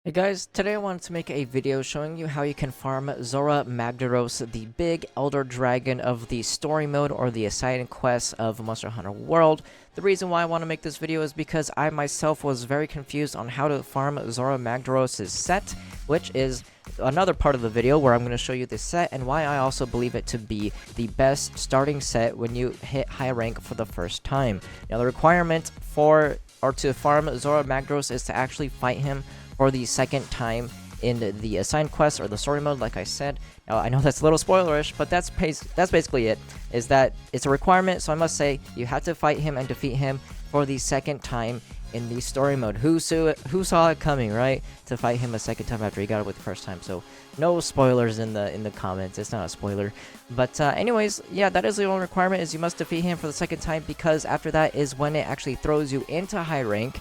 Hey guys, today I wanted to make a video showing you how you can farm Zorah Magdoros, the big elder dragon of the story mode or the assigned quests of Monster Hunter World. The reason why I want to make this video is because I myself was very confused on how to farm Zorah Magdoros' set, which is another part of the video where I'm going to show you this set and why I also believe it to be the best starting set when you hit high rank for the first time. Now the requirement to farm Zorah Magdoros is to actually fight him for the second time in the assigned quest or the story mode, like I said. Now, I know that's a little spoilerish, but that's basically it, is that it's a requirement, so I must say you have to fight him and defeat him for the second time in the story mode. Who saw it coming, right? To fight him a second time after he got it with the first time. So no spoilers in the comments. It's not a spoiler. But anyways, yeah, that is the only requirement, is you must defeat him for the second time, because after that is when it actually throws you into high rank,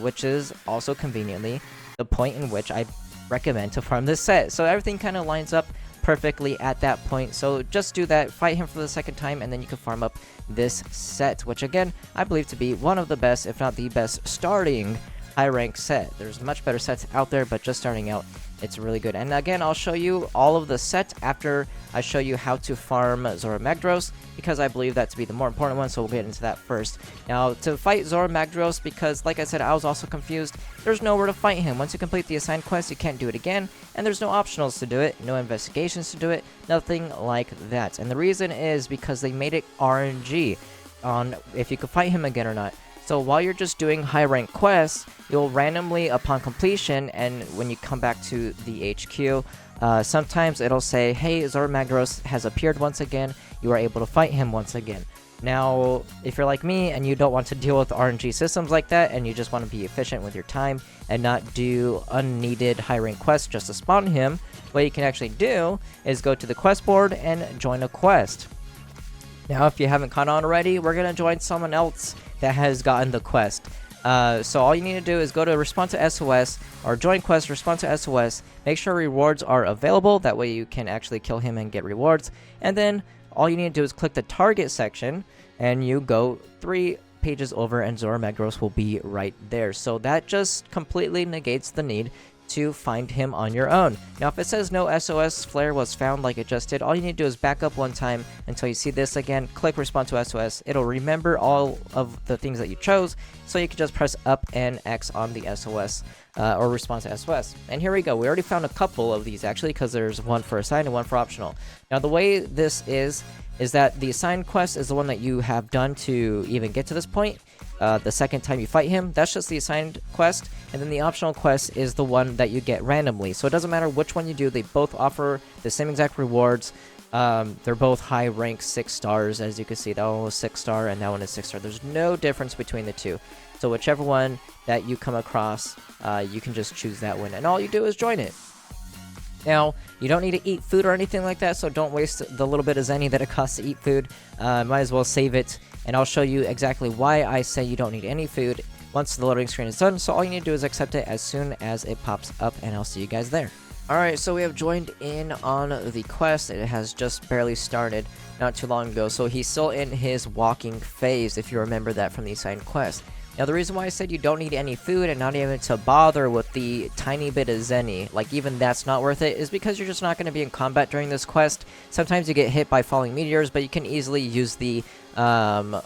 which is also conveniently the point in which I recommend to farm this set. So everything kind of lines up perfectly at that point. So just do that, fight him for the second time, and then you can farm up this set, which again, I believe to be one of the best, if not the best, starting high rank set. There's much better sets out there, but just starting out, it's really good. And again, I'll show you all of the set after I show you how to farm Zorah Magdoros, because I believe that to be the more important one, so we'll get into that first. Now, to fight Zorah Magdoros, because like I said, I was also confused, there's nowhere to fight him. Once you complete the assigned quest, you can't do it again, and there's no optionals to do it, no investigations to do it, nothing like that. And the reason is because they made it RNG on if you could fight him again or not. So while you're just doing high rank quests, you'll randomly, upon completion, and when you come back to the HQ, sometimes it'll say, hey, Zorah Magdoros has appeared once again, you are able to fight him once again. Now, if you're like me and you don't want to deal with RNG systems like that, and you just want to be efficient with your time and not do unneeded high rank quests just to spawn him, what you can actually do is go to the quest board and join a quest. Now, if you haven't caught on already, we're going to join someone else that has gotten the quest. So all you need to do is go to respond to SOS or join quest, respond to SOS, make sure rewards are available, that way you can actually kill him and get rewards, and then all you need to do is click the target section and you go 3 pages over and Zorah Magdoros will be right there. So that just completely negates the need to find him on your own. Now, if it says no SOS flare was found like it just did, all you need to do is back up one time until you see this again, click respond to SOS. It'll remember all of the things that you chose, so you can just press up and X on the SOS or respond to SOS. And here we go. We already found a couple of these actually, because there's one for assigned and one for optional. Now, the way this is that the assigned quest is the one that you have done to even get to this point. The second time you fight him, that's just the assigned quest, and then the optional quest is the one that you get randomly. So it doesn't matter which one you do, they both offer the same exact rewards. They're both high rank 6 stars, as you can see. That one was 6 star and that one is 6 star. There's no difference between the two. So whichever one that you come across, you can just choose that one, and all you do is join it. Now, you don't need to eat food or anything like that, so don't waste the little bit of zenny that it costs to eat food. Might as well save it, and I'll show you exactly why I say you don't need any food once the loading screen is done. So all you need to do is accept it as soon as it pops up, and I'll see you guys there. Alright, so we have joined in on the quest. It has just barely started not too long ago, so he's still in his walking phase, if you remember that from the assigned quest. Now, the reason why I said you don't need any food and not even to bother with the tiny bit of zenny, like even that's not worth it, is because you're just not going to be in combat during this quest. Sometimes you get hit by falling meteors, but you can easily use the, the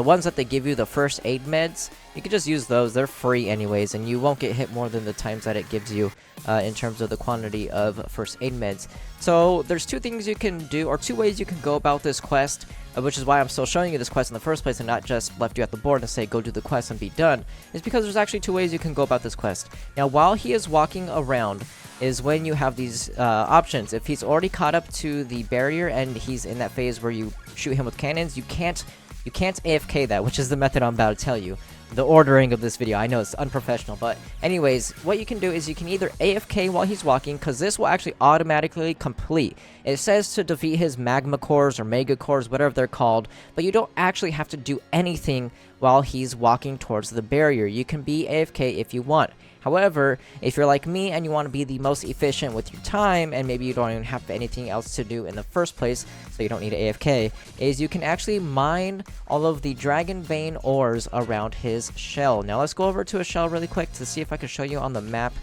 ones that they give you, the first aid meds. You can just use those. They're free anyways, and you won't get hit more than the times that it gives you in terms of the quantity of first aid meds. So there's 2 things you can do, or 2 ways you can go about this quest, which is why I'm still showing you this quest in the first place and not just left you at the board and say go do the quest and be done, is because there's actually 2 ways you can go about this quest. Now, while he is walking around is when you have these options. If he's already caught up to the barrier and he's in that phase where you shoot him with cannons, you can't AFK that, which is the method I'm about to tell you. The ordering of this video, I know it's unprofessional, but anyways, what you can do is you can either AFK while he's walking, because this will actually automatically complete. It says to defeat his magma cores or mega cores, whatever they're called, but you don't actually have to do anything while he's walking towards the barrier. You can be AFK if you want. However, if you're like me and you want to be the most efficient with your time, and maybe you don't even have anything else to do in the first place, so you don't need AFK, is you can actually mine all of the dragon vein ores around his shell. Now let's go over to a shell really quick to see if I can show you on the map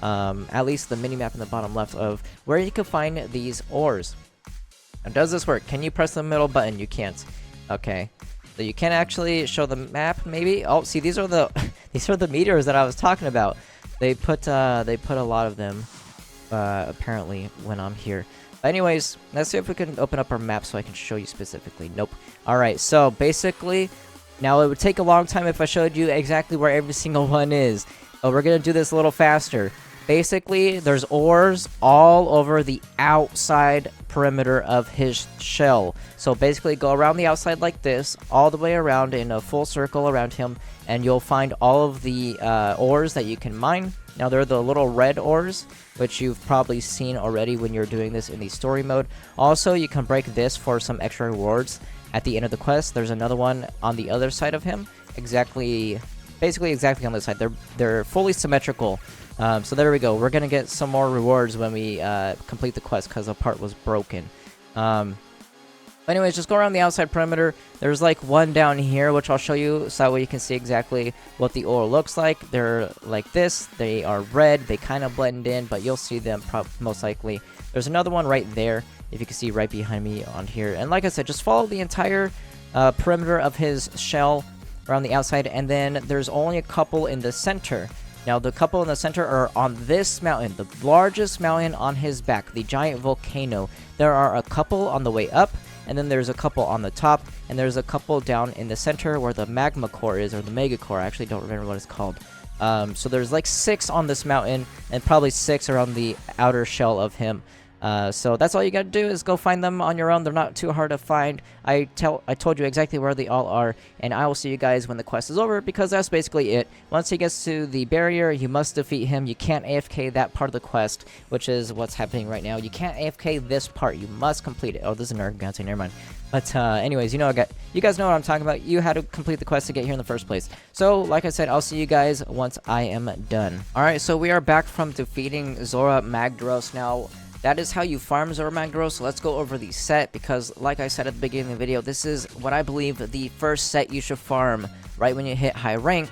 at least the mini map in the bottom left of where you can find these ores. Now, does this work? Can you press the middle button? You can't. Okay. So you can actually show the map, maybe. Oh, see, these are the these are the meteors that I was talking about. They put a lot of them, apparently, when I'm here. But anyways, let's see if we can open up our map so I can show you specifically. Nope. All right. So basically, now it would take a long time if I showed you exactly where every single one is. But we're gonna do this a little faster. Basically, there's ores all over the outside perimeter of his shell. So basically, go around the outside like this, all the way around in a full circle around him, and you'll find all of the ores that you can mine. Now, they're the little red ores, which you've probably seen already when you're doing this in the story mode. Also, you can break this for some extra rewards at the end of the quest. There's another one on the other side of him, basically exactly on this side. They're fully symmetrical. So there we go. We're gonna get some more rewards when we complete the quest because the part was broken. Anyways, just go around the outside perimeter. There's like one down here, which I'll show you so that way you can see exactly what the ore looks like. They're like this. They are red. They kind of blend in, but you'll see them most likely. There's another one right there, if you can see right behind me on here. And like I said, just follow the entire perimeter of his shell around the outside, and then there's only a couple in the center. Now, the couple in the center are on this mountain, the largest mountain on his back, the giant volcano. There are a couple on the way up, and then there's a couple on the top, and there's a couple down in the center where the magma core is, or the mega core. I actually don't remember what it's called. So there's like 6 on this mountain, and probably 6 around the outer shell of him. So that's all you gotta do is go find them on your own. They're not too hard to find. I told you exactly where they all are, and I will see you guys when the quest is over, because that's basically it. Once he gets to the barrier, you must defeat him. You can't AFK that part of the quest, which is what's happening right now. You can't AFK this part. You must complete it. Oh, this is an Ergounty, never mind. But anyways, you guys know what I'm talking about. You had to complete the quest to get here in the first place. So, like I said, I'll see you guys once I am done. Alright, so we are back from defeating Zorah Magdoros. Now, that is how you farm Zorah Magdoros. So let's go over the set, because like I said at the beginning of the video, this is what I believe the first set you should farm right when you hit high rank,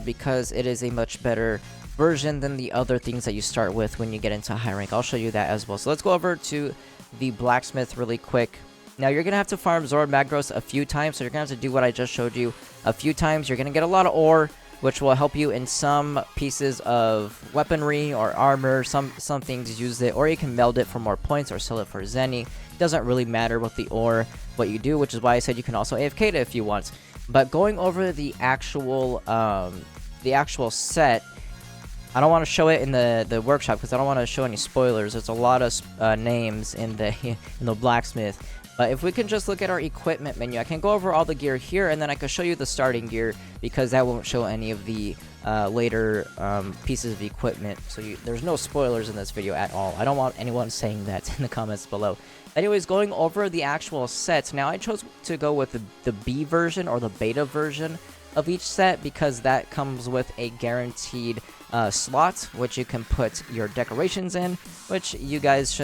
because it is a much better version than the other things that you start with when you get into high rank. I'll show you that as well. So let's go over to the blacksmith really quick. Now, you're going to have to farm Zorah Magdoros a few times, so you're going to have to do what I just showed you a few times. You're going to get a lot of ore, which will help you in some pieces of weaponry or armor. Some things use it, or you can meld it for more points or sell it for Zenny. It doesn't really matter with the ore what you do, which is why I said you can also AFK it if you want. But going over the actual set, I don't want to show it in the workshop because I don't want to show any spoilers. There's a lot of names in the blacksmith. But if we can just look at our equipment menu, I can go over all the gear here, and then I can show you the starting gear, because that won't show any of the later pieces of equipment. So there's no spoilers in this video at all. I don't want anyone saying that in the comments below. Anyways, going over the actual sets. Now, I chose to go with the B version, or the beta version of each set, because that comes with a guaranteed slot, which you can put your decorations in, which you guys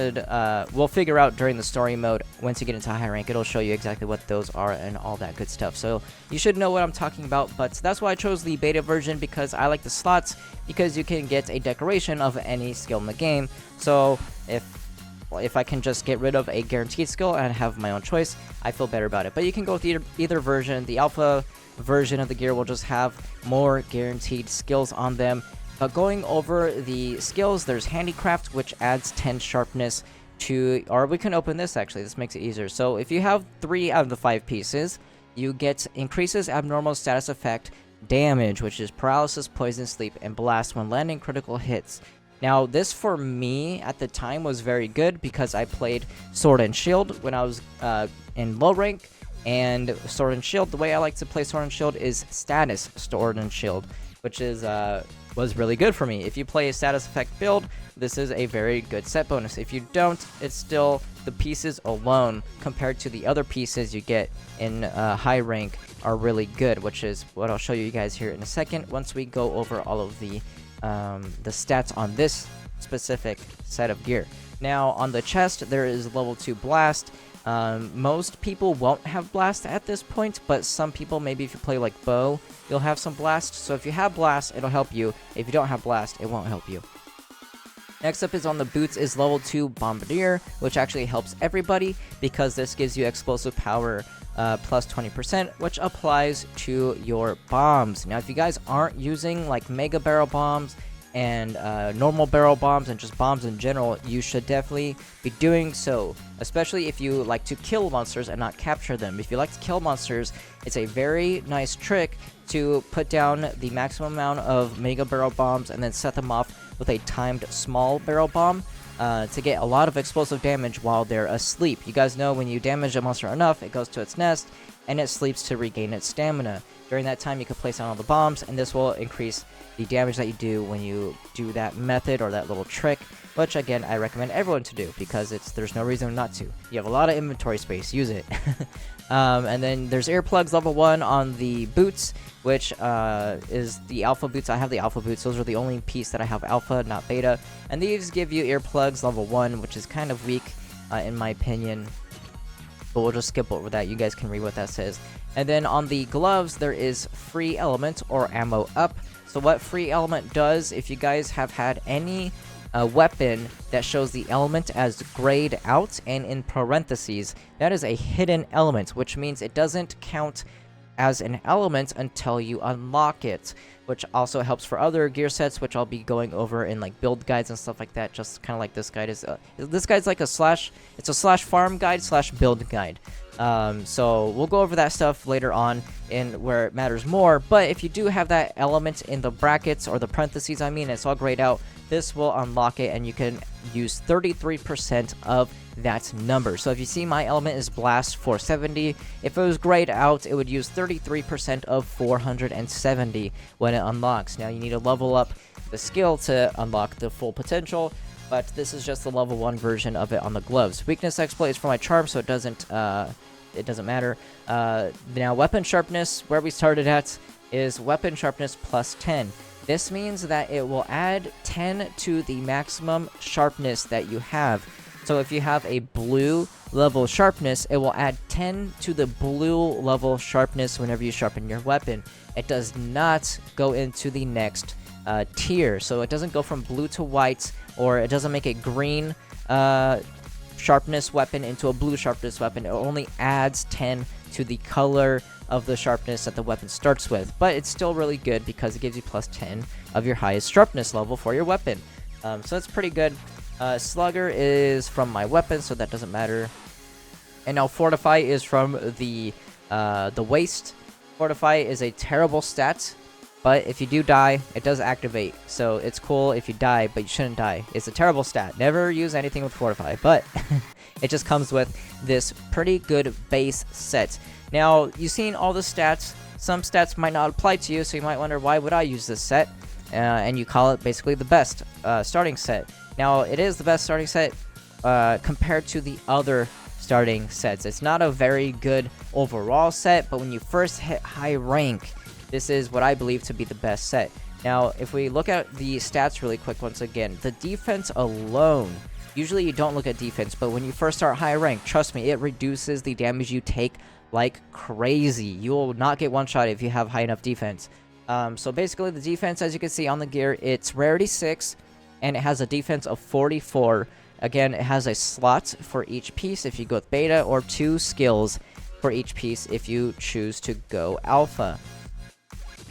will figure out during the story mode. Once you get into high rank, it'll show you exactly what those are and all that good stuff. So you should know what I'm talking about, but that's why I chose the beta version, because I like the slots, because you can get a decoration of any skill in the game. So if I can just get rid of a guaranteed skill and have my own choice, I feel better about it. But you can go with either version. The alpha version of the gear will just have more guaranteed skills on them. But going over the skills, there's handicraft, which adds 10 sharpness to, or we can open this actually, this makes it easier. So if you have 3 out of the 5 pieces, you get increases abnormal status effect damage, which is paralysis, poison, sleep, and blast when landing critical hits. Now, this for me at the time was very good, because I played Sword and Shield when I was in low rank. And Sword and Shield, the way I like to play Sword and Shield is status Sword and Shield, which was really good for me. If you play a status effect build, this is a very good set bonus. If you don't, it's still the pieces alone compared to the other pieces you get in high rank are really good, which is what I'll show you guys here in a second once we go over all of the stats on this specific set of gear. Now, on the chest, there is level 2 blast. Most people won't have blast at this point, but some people, maybe if you play like bow, you'll have some blast. So if you have blast, it'll help you. If you don't have blast, it won't help you. Next up is on the boots is level 2 Bombardier, which actually helps everybody because this gives you explosive power plus 20%, which applies to your bombs. Now, if you guys aren't using like mega barrel bombs and normal barrel bombs and just bombs in general, you should definitely be doing so, especially if you like to kill monsters and not capture them. If you like to kill monsters, it's a very nice trick to put down the maximum amount of mega barrel bombs and then set them off with a timed small barrel bomb to get a lot of explosive damage while they're asleep. You guys know when you damage a monster enough, it goes to its nest and it sleeps to regain its stamina. During that time, you can place down all the bombs, and this will increase the damage that you do when you do that method or that little trick, which again I recommend everyone to do because there's no reason not to. You have a lot of inventory space, use it. And then there's earplugs level 1 on the boots, which is the alpha boots. I have the alpha boots. Those are the only piece that I have alpha, not beta. And these give you earplugs level 1, which is kind of weak in my opinion. But we'll just skip over that. You guys can read what that says. And then on the gloves, there is free element or ammo up. So what free element does, if you guys have had any weapon that shows the element as grayed out and in parentheses, that is a hidden element, which means it doesn't count as an element until you unlock it, which also helps for other gear sets, which I'll be going over in like build guides and stuff like that, just kind of like this guide is. This guide's like it's a slash farm guide slash build guide. So we'll go over that stuff later on in where it matters more, but if you do have that element in the brackets or the parentheses, I mean, it's all grayed out, this will unlock it and you can use 33% of that number. So if you see my element is blast 470, if it was grayed out, it would use 33% of 470 when it unlocks. Now you need to level up the skill to unlock the full potential, but this is just the level 1 version of it on the gloves. Weakness exploit is for my charm, so it doesn't matter. Now weapon sharpness, where we started at, is weapon sharpness plus 10. This means that it will add 10 to the maximum sharpness that you have. So if you have a blue level sharpness, it will add 10 to the blue level sharpness whenever you sharpen your weapon. It does not go into the next tier. So it doesn't go from blue to white, or it doesn't make a green sharpness weapon into a blue sharpness weapon. It only adds 10 to the color of the sharpness that the weapon starts with, but it's still really good because it gives you plus 10 of your highest sharpness level for your weapon. So that's pretty good. Slugger is from my weapon, so that doesn't matter. And now Fortify is from the waist. Fortify is a terrible stat, but if you do die, it does activate. So it's cool if you die, but you shouldn't die. It's a terrible stat. Never use anything with Fortify, but it just comes with this pretty good base set. Now, you've seen all the stats. Some stats might not apply to you, so you might wonder, why would I use this set? And you call it basically the best starting set. Now, it is the best starting set compared to the other starting sets. It's not a very good overall set, but when you first hit high rank, this is what I believe to be the best set. Now, if we look at the stats really quick once again, the defense alone, usually you don't look at defense, but when you first start high rank, trust me, it reduces the damage you take like crazy. You will not get one shot if you have high enough defense. So basically the defense, as you can see on the gear, it's rarity 6, and it has a defense of 44. Again, it has a slot for each piece if you go with beta, or 2 skills for each piece if you choose to go alpha.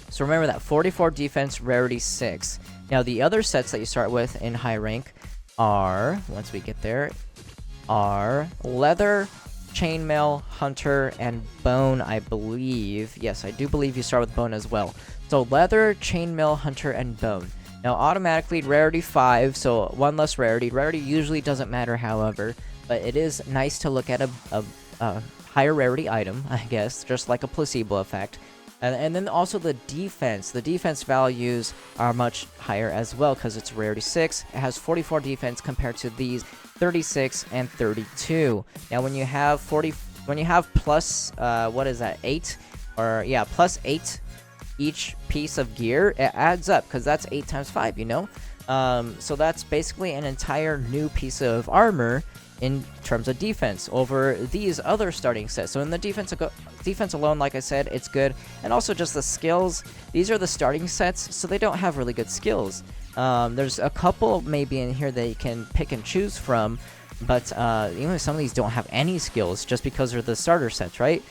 So remember that, 44 defense, rarity 6. Now the other sets that you start with in high rank are, once we get there, are leather, chainmail, hunter, and bone, I believe. Yes, I do believe you start with bone as well. So leather, chainmail, hunter, and bone. Now automatically rarity 5, so 1 less rarity. Rarity usually doesn't matter, however, but it is nice to look at a higher rarity item, I guess, just like a placebo effect. And then also the defense. The defense values are much higher as well because it's rarity 6. It has 44 defense compared to these 36 and 32. Now when you have plus what is that, 8, or yeah, plus 8 each piece of gear, it adds up because that's 8 times 5, you know. So that's basically an entire new piece of armor in terms of defense over these other starting sets. So in the defense alone, like I said, it's good. And also just the skills. These are the starting sets, so they don't have really good skills. There's a couple maybe in here that you can pick and choose from, but even some of these don't have any skills just because they're the starter sets, right?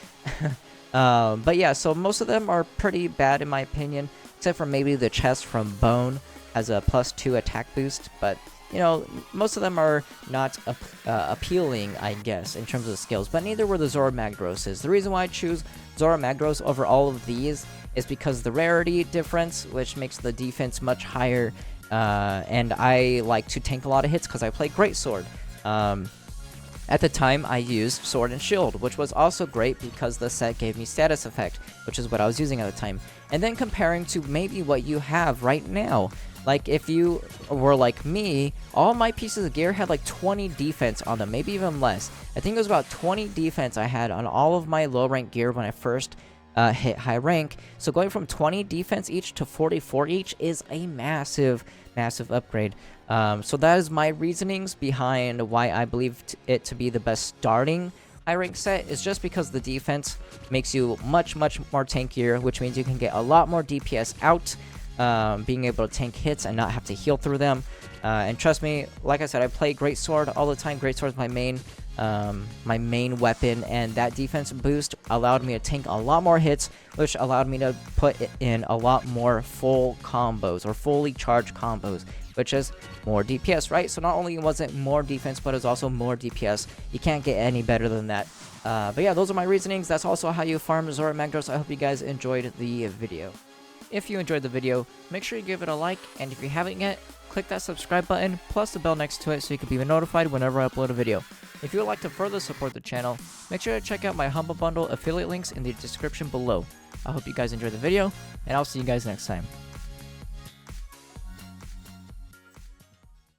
But yeah, so most of them are pretty bad in my opinion, except for maybe the chest from Bone has a +2 attack boost, but you know, most of them are not appealing, I guess, in terms of skills, but neither were the Zorah Magdoroses. The reason why I choose Zorah Magdoros over all of these is because the rarity difference, which makes the defense much higher, and I like to tank a lot of hits because I play Greatsword. At the time, I used Sword and Shield, which was also great because the set gave me status effect, which is what I was using at the time. And then comparing to maybe what you have right now. Like, if you were like me, all my pieces of gear had like 20 defense on them, maybe even less. I think it was about 20 defense I had on all of my low rank gear when I first hit high rank. So going from 20 defense each to 44 each is a massive, massive upgrade. So that is my reasonings behind why I believe it to be the best starting high rank set, is just because the defense makes you much, much more tankier, which means you can get a lot more DPS out. Being able to tank hits and not have to heal through them, and trust me, like I said, I play Greatsword all the time. Greatsword is my main weapon, and that defense boost allowed me to tank a lot more hits, which allowed me to put in a lot more full combos or fully charged combos, which is more DPS, right? So not only was it more defense, but it's also more DPS. You can't get any better than that. But yeah, those are my reasonings. That's also how you farm Zorah Magdoros. I hope you guys enjoyed the video. If you enjoyed the video, make sure you give it a like, and if you haven't yet, click that subscribe button, plus the bell next to it so you can be notified whenever I upload a video. If you would like to further support the channel, make sure to check out my Humble Bundle affiliate links in the description below. I hope you guys enjoyed the video, and I'll see you guys next time.